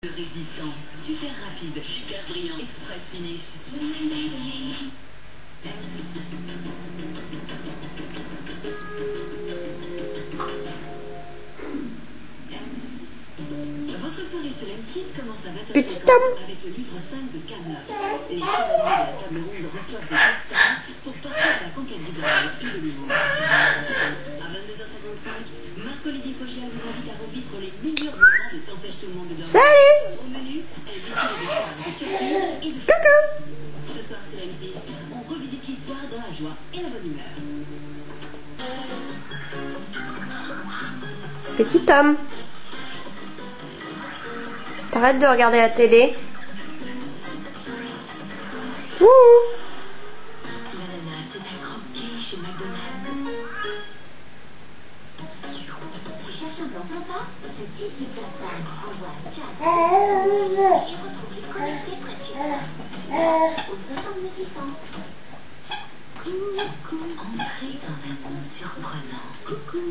Résistant, super rapide, super brillant, express finish. Votre soirée sur M6 commence à 20h Petit homme avec le livre 5 de Camelot. Les chevaliers de la table ronde reçoivent des experts pour partir à la conquête du bonheur et de l'humour. À 22h55, Marc-Olivier Fogiel vous invite à revivre les meilleurs moments de T'empêche tout le monde de dormir. Salut. Au menu, un défilé de femmes, de surprises et de Coucou. Ce soir sur M6, on revisite l'histoire dans la joie et la bonne humeur. Petit homme, t'arrêtes de regarder la télé. Ouh. L'ananas est à croquer chez McDonald's. Tu cherches un plan sympa? Ce type de plateforme envoie chat et retrouve les connectés près de chez toi. Au 69 distance. Coucou. Entrez dans un monde surprenant. Coucou.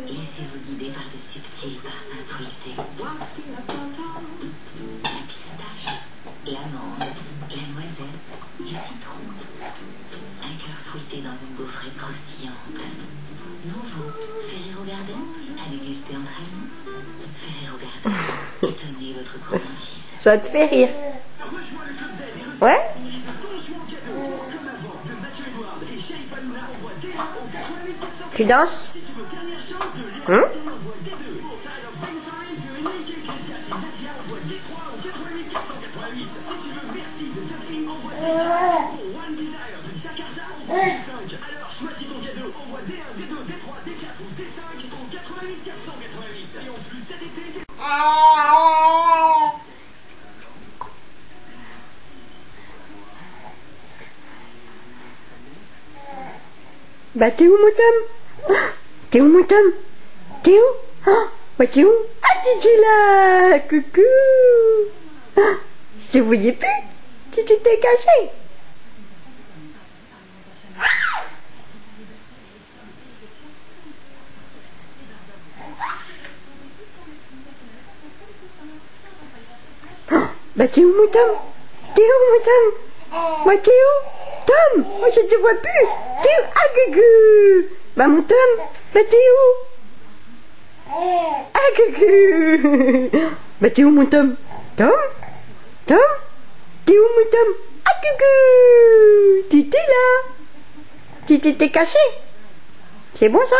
Laissez-vous guider par de subtils parfums fruités. La pistache, l'amande, la noisette, le citron. Un cœur fruité dans une gaufrette croustillante. Nouveau, Ferrero Garden, à déguster entre amis. Ferrero Garden, étonnez votre gourmandise. Ça te fait rire. Ouais. Tu danses? Bah t'es où mon Tom? T'es où mon Tom? T'es où? Bah t'es où? Ah t'es là. Coucou. Je te voyais plus. Tu t'étais caché. Bah t'es où mon Tom? T'es où mon Tom? Bah t'es où? Tom, oh, je te vois plus. T'es où? Ah coucou. Bah mon Tom, bah t'es où? Ah coucou. Bah t'es où mon Tom? Tom? Tom? T'es où mon Tom? Ah coucou. Tu étais là. Tu t'étais caché. C'est bon ça?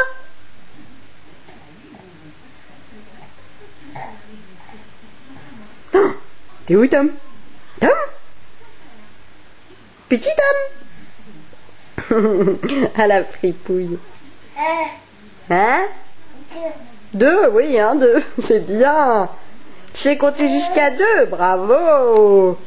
Oh, t'es où Tom? Tom? Petit Tom. À la fripouille. Hein? 2, oui, hein, 2. C'est bien. Tu sais compter jusqu'à 2, bravo.